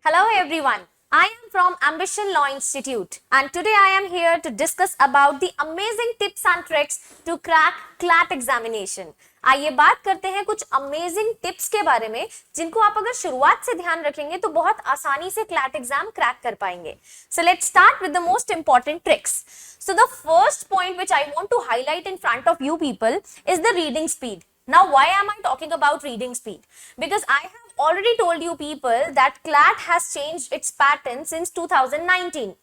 Hello everyone. I am from Ambition Law Institute and today I am here to discuss about the amazing tips and tricks to crack CLAT examination. आइए बात करते हैं कुछ amazing tips के बारे में जिनको आप अगर शुरुआत से ध्यान रखेंगे तो बहुत आसानी से CLAT एग्जाम क्रैक कर पाएंगे. So let's start with the most important tricks. So the first point which I want to highlight in front of you people is the reading speed. Now why am I talking about reading speed? Because I have already told you people that CLAT has changed its pattern since 2019.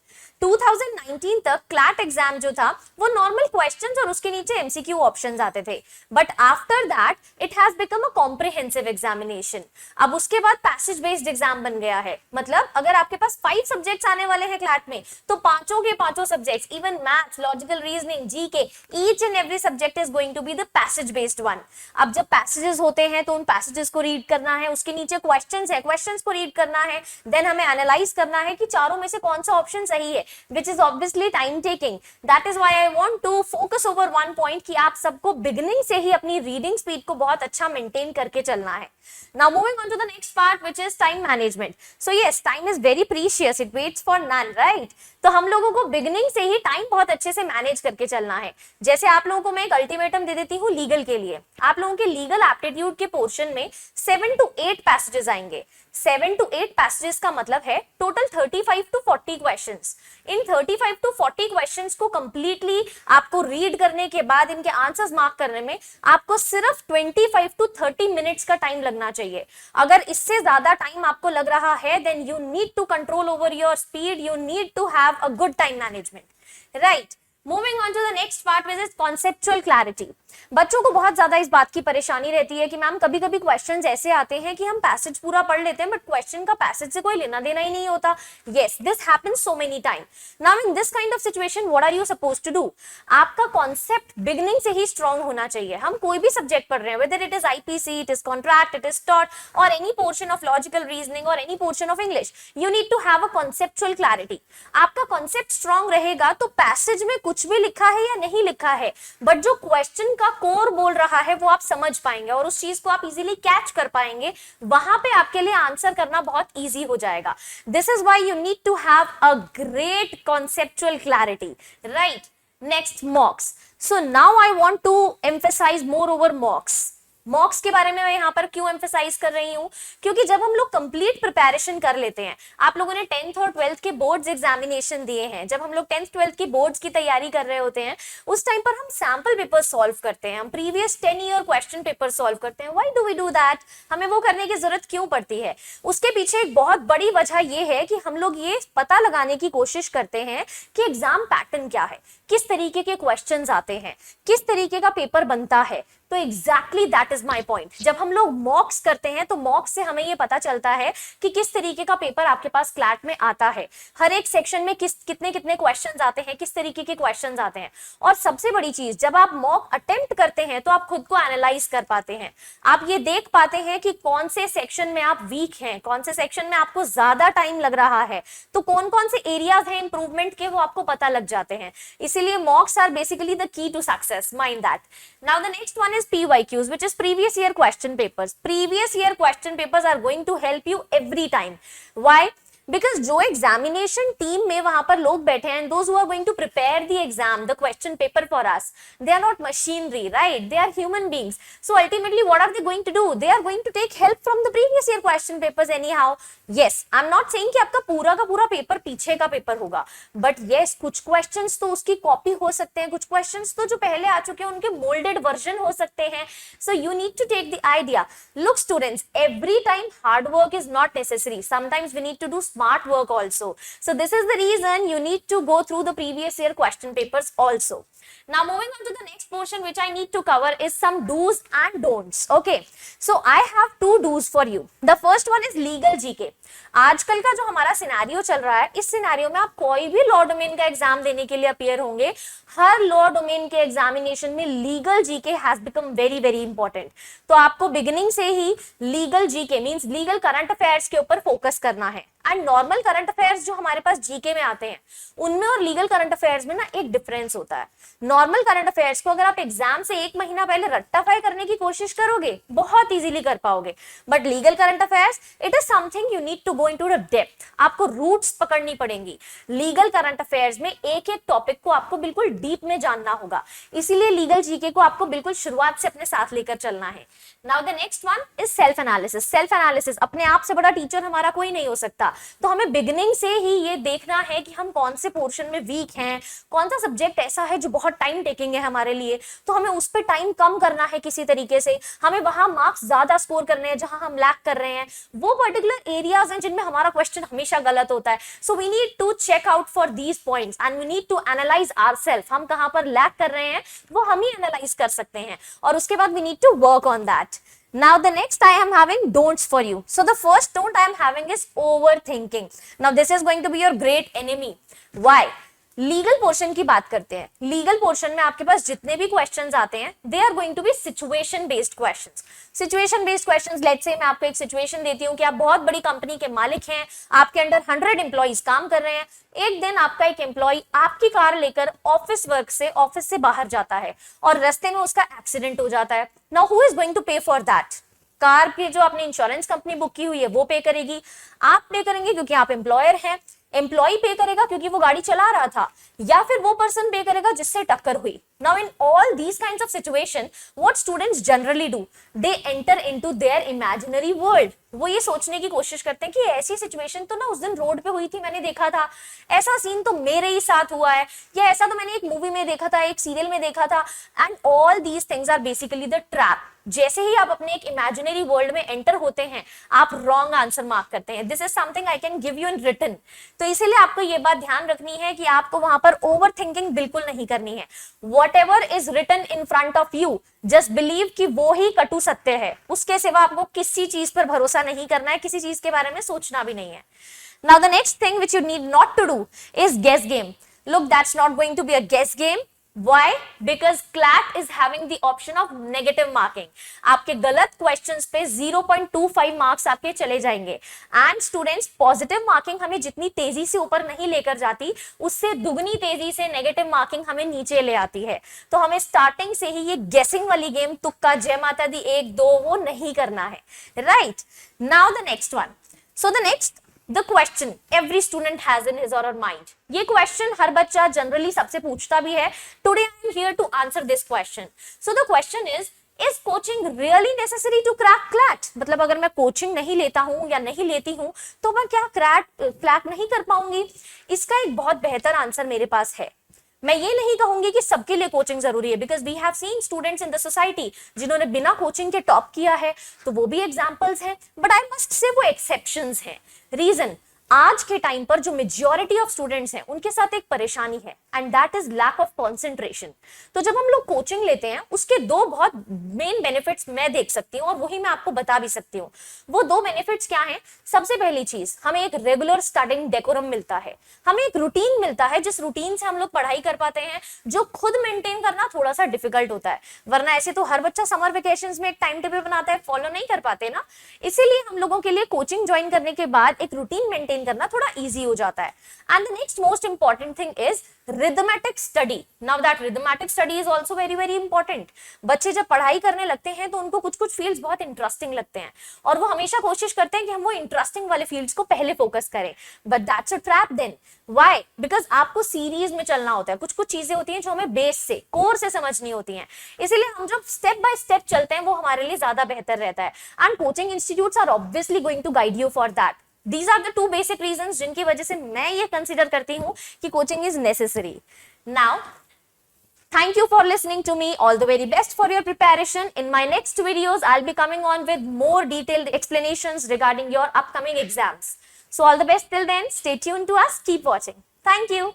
2019 तक CLAT exam जो था वो normal questions और उसके नीचे MCQ options आते थे, but after that it has become a comprehensive examination. अब उसके बाद पैसेज बेस्ड एग्जाम बन गया है. मतलब अगर आपके पास 5 सब्जेक्ट्स आने वाले हैं CLAT में तो पांचों के पांचों subjects, even maths, logical reasoning, GK, each and every subject is going to be the passage based one. अब जब पैसेजेस होते हैं तो उन पैसेजेस को रीड करना है, उसके नीचे क्वेश्चंस है, क्वेश्चंस को रीड करना है, देन हमें एनालाइज करना है कि चारों में से कौन सा ऑप्शन सही है, which is obviously time taking. That is why I want to focus over one point कि आप सबको beginning से ही अपनी reading speed को बहुत अच्छा maintain करके चलना है. Now moving on to the next part which is time management. So yes, time is very precious. It waits for none, right? तो हम लोगों को beginning से ही टाइम बहुत अच्छे से मैनेज करके चलना है. जैसे आप लोगों को मैं एक अल्टीमेटम दे देती हूँ लीगल के लिए. आप लोगों के लीगल एप्टीट्यूड के पोर्शन में 7 to 8 पैसेजेस आएंगे. 7 to 8 पैसेजेस का मतलब है total 35 to 40 questions. In 35 to 40 questions को कंप्लीटली आपको रीड करने के बाद इनके आंसर्स मार्क करने में आपको सिर्फ 25 to 30 मिनट्स का टाइम लगना चाहिए. अगर इससे ज्यादा टाइम आपको लग रहा है then you need to control over your speed, you need to have a good time management, right. Moving on to the next part which is conceptual clarity. बच्चों को बहुत ज्यादा इस बात की परेशानी रहती है कि मैम कभी कभी क्वेश्चंस ऐसे आते हैं कि हम पैसेज पूरा पढ़ लेते हैं बट क्वेश्चन का पैसेज से कोई लेना देना ही नहीं होता. Yes, this happens so many times. Now in this kind of situation what are you supposed to do? आपका कॉन्सेप्ट बिगिनिंग से ही स्ट्रॉन्ग होना चाहिए. हम कोई भी सब्जेक्ट पढ़ रहे हैं, whether it is IPC, it is contract, it is tort or any portion of logical reasoning or any portion of English, you need to have a conceptual clarity. आपका कॉन्सेप्ट स्ट्रॉन्ग रहेगा तो passage में कुछ भी लिखा है या नहीं लिखा है बट जो क्वेश्चन का कोर बोल रहा है वो आप समझ पाएंगे और उस चीज को आप इजीली कैच कर पाएंगे. वहां पे आपके लिए आंसर करना बहुत इजी हो जाएगा. This is why you need to have a great conceptual clarity, right. Next, mocks. So now I want to emphasise more over mocks. Mocks के बारे में मैं यहाँ पर क्यों एम्फसाइज कर रही हूँ? क्योंकि जब हम लोग कंप्लीट प्रिपरेशन कर लेते हैं, आप लोगों ने 10th और 12th के बोर्ड्स एग्जामिनेशन दिए हैं, जब हम लोग 10th 12th की बोर्ड्स की तैयारी कर रहे होते हैं उस टाइम पर हम सैंपल पेपर सॉल्व करते हैं, हम previous 10 year question paper solve करते हैं. Why do we do that? हमें वो करने की जरूरत क्यों पड़ती है? उसके पीछे एक बहुत बड़ी वजह ये है कि हम लोग ये पता लगाने की कोशिश करते हैं कि एग्जाम पैटर्न क्या है, किस तरीके के क्वेश्चंस आते हैं, किस तरीके का पेपर बनता है. तो exactly that is my point. जब हम लोग मॉक्स करते हैं तो मॉक्स से हमें ये पता चलता है कि किस तरीके का पेपर आपके पास क्लैट में आता है, हर एक सेक्शन में कितने कितने क्वेश्चंस आते हैं, किस तरीके के क्वेश्चंस आते हैं. और सबसे बड़ी चीज, जब आप मॉक अटेम्प्ट करते हैं तो आप खुद को एनालाइज कर पाते हैं. आप ये देख पाते हैं कि कौन से सेक्शन में आप वीक हैं, कौन से सेक्शन में आपको ज्यादा टाइम लग रहा है, तो कौन कौन से एरियाज हैं इंप्रूवमेंट के, वो आपको पता लग जाते हैं. इसीलिए mocks are basically the key to success. Mind that. Now the next one is PYQs, which is previous year question papers. Previous year question papers are going to help you every time. Why? Because जो examination team में वहां पर लोग बैठे हैं, those who are going to prepare the exam, the question paper for us, they are not machinery, right? They are human beings. So ultimately, what are they going to do? They are going to take help from the previous year question papers anyhow. Yes, I'm not saying कि आपका पूरा का पूरा paper पीछे का paper होगा, but yes, कुछ questions तो उसकी कॉपी हो सकते हैं, कुछ questions तो जो पहले आ चुके हैं उनके molded version हो सकते हैं. So you need to take the idea. Look, students, every time hard work is not necessary. Sometimes we need to do smart work also. So this is the reason you need to go through the previous year question papers also. Now moving on to the next portion which I need to cover is some do's and don'ts. Okay, so I have 2 do's for you. The first one is legal GK. आजकल का जो हमारा scenario चल रहा है, इस scenario में आप कोई भी लॉ डोमेन का एग्जाम देने के लिए अपीयर होंगे, हर लॉ डोमेन के एग्जामिनेशन में legal GK has become very very important. तो आपको बिगिनिंग से ही legal GK means legal current affairs के ऊपर फोकस करना है. And and normal current affairs जो हमारे पास जीके में आते हैं उनमें और लीगल करंट अफेयर्स में ना एक डिफरेंस होता है। नॉर्मल करंट अफेयर्स को अगर आप एग्जाम से एक महीना पहले रट्टाफाई करने की कोशिश करोगे बहुत इजीली कर पाओगे, but legal current affairs it is something you need to go into the depth, आपको रूट्स पकड़नी पड़ेंगी। लीगल करंट अफेयर्स में एक एक टॉपिक को आपको बिल्कुल डीप में जानना होगा, इसीलिए लीगल जीके को आपको बिल्कुल शुरुआत से अपने साथ लेकर चलना है। Now the next one is self analysis. Self analysis, अपने आप से बड़ा टीचर हमारा कोई नहीं हो सकता, तो हमें बिगिनिंग से ही ये देखना है कि हम कौन से पोर्शन में वीक हैं, कौन सा सब्जेक्ट ऐसा है जो बहुत टाइम टेकिंग है हमारे लिए, तो हमें उस पर टाइम कम करना है किसी तरीके से, हमें वहां मार्क्स ज्यादा स्कोर करने हैं जहां हम लैक कर रहे हैं, वो पर्टिकुलर एरियाज हैं जिनमें हमारा क्वेश्चन हमेशा गलत होता है। So we need to check out for these points and we need to analyse ourselves, हम कहां पर लैक कर रहे हैं वो हम ही एनालाइज कर सकते हैं, और उसके बाद we need to work on that. Now the next I am having don'ts for you. So the first don't I am having is overthinking. Now this is going to be your great enemy. Why? Legal portion की बात करते हैं। Legal portion में आपके पास जितने भी questions आते हैं they are going to be situation based questions. Situation based questions, let's say मैं आपको एक सिचुएशन देती हूँ कि आप बहुत बड़ी कंपनी के मालिक हैं, आपके अंडर 100 एम्प्लॉइज काम कर रहे हैं। एक दिन आपका एक एम्प्लॉय आपकी कार लेकर ऑफिस से बाहर जाता है और रास्ते में उसका एक्सीडेंट हो जाता है। Now who is going to pay for that? Car की जो आपने इंश्योरेंस कंपनी बुक की हुई है वो पे करेगी, आप पे करेंगे क्योंकि आप एम्प्लॉयर हैं, एम्प्लॉय पे करेगा क्योंकि वो गाड़ी चला रहा था, या फिर वो पर्सन पे करेगा जिससे टक्कर हुई। Now in all these kinds of situation, what students generally do? They enter into their imaginary world. वो ये सोचने की कोशिश करते हैं कि ऐसी सिचुएशन तो ना उस दिन रोड पे हुई थी, मैंने देखा था, ऐसा सीन तो मेरे ही साथ हुआ है, या ऐसा तो मैंने एक मूवी में देखा था, एक सीरियल में देखा था। And all these things are basically the trap. जैसे ही आप अपने एक इमेजिनरी वर्ल्ड में एंटर होते हैं आप रॉन्ग आंसर मार्क करते हैं। This is something I can give you in written. तो इसीलिए आपको ये बात ध्यान रखनी है कि आपको वहां पर ओवर थिंकिंग बिल्कुल नहीं करनी है। Whatever is written in front of you, just believe कि वो ही कटु सत्य है, उसके सिवा आपको किसी चीज पर भरोसा नहीं करना है, किसी चीज के बारे में सोचना भी नहीं है। Now the next thing which you need not to do is guess game. Look, that's not going to be a guess game. Why? Because CLAT is having the option of negative marking. आपके गलत questions पे 0.25 marks आपके चले जाएंगे। And students, positive marking हमें जितनी तेजी से ऊपर नहीं लेकर जाती, उससे दुगनी तेजी से नेगेटिव मार्किंग हमें नीचे ले आती है। तो हमें स्टार्टिंग से ही ये गेसिंग वाली गेम, तुक्का, जय माता दी, 1 2 वो नहीं करना है। Right, now the next one. So the next The question every student has in his or her mind. ये question हर बच्चा जनरली सबसे पूछता भी है। Today I am here to answer this question. So the question is coaching really necessary to crack CLAT? मतलब अगर मैं coaching नहीं लेता हूँ या नहीं लेती हूँ तो मैं क्या क्रैक नहीं कर पाऊंगी? इसका एक बहुत बेहतर आंसर मेरे पास है। मैं ये नहीं कहूंगी कि सबके लिए कोचिंग जरूरी है, because we have seen students in the society जिन्होंने बिना कोचिंग के टॉप किया है, तो वो भी एग्जांपल्स हैं, बट आई मस्ट से वो एक्सेप्शंस हैं। रीजन, आज के टाइम पर जो मेजॉरिटी ऑफ स्टूडेंट्स हैं उनके साथ एक परेशानी है, and that is lack of concentration. तो जब हम लोग कोचिंग लेते हैं उसके 2 बहुत मेन बेनिफिट्स मैं देख सकती हूँ और वही मैं आपको बता भी सकती हूँ। वो 2 बेनिफिट्स क्या हैं? सबसे पहली चीज, हमें एक रेगुलर स्टडिंग डेकोरम मिलता है, हमें एक रूटीन मिलता है जिस रूटीन से हम लोग पढ़ाई कर पाते हैं, जो खुद मेंटेन करना थोड़ा सा डिफिकल्ट होता है। वरना ऐसे तो हर बच्चा समर वेकेशंस में एक टाइम टेबल बनाता है, फॉलो नहीं कर पाते ना। इसीलिए हम लोगों के लिए कोचिंग ज्वाइन करने के बाद एक रूटीन मेंटेन करना थोड़ा इजी हो जाता है। And the next most important thing is rhythmatic study. Now that rhythmatic study is also very very important. बच्चे जब पढ़ाई करने लगते हैं तो उनको कुछ कुछ फील्ड्स बहुत इंटरेस्टिंग लगते हैं और वो हमेशा कोशिश करते हैं कि हम वो इंटरेस्टिंग वाले फील्ड्स को पहले फोकस करें, but that's a trap then. Why? Because आपको सीरीज में चलना होता है, कुछ कुछ चीजें होती हैं जो हमें बेस से, कोर से समझनी होती हैं, इसीलिए हम जब स्टेप बाय स्टेप चलते हैं वो हमारे लिए ज्यादा बेहतर रहता है। And coaching institutes are obviously going to guide you for that. These are the 2 basic reasons जिनकी वजह से मैं ये कंसीडर करती हूँ कि coaching is necessary. Now thank you for listening to me. All the very best for your preparation. In my next videos I'll be coming on with more detailed explanations regarding your upcoming exams. So all the best till then. Stay tuned to us. Keep watching. Thank you.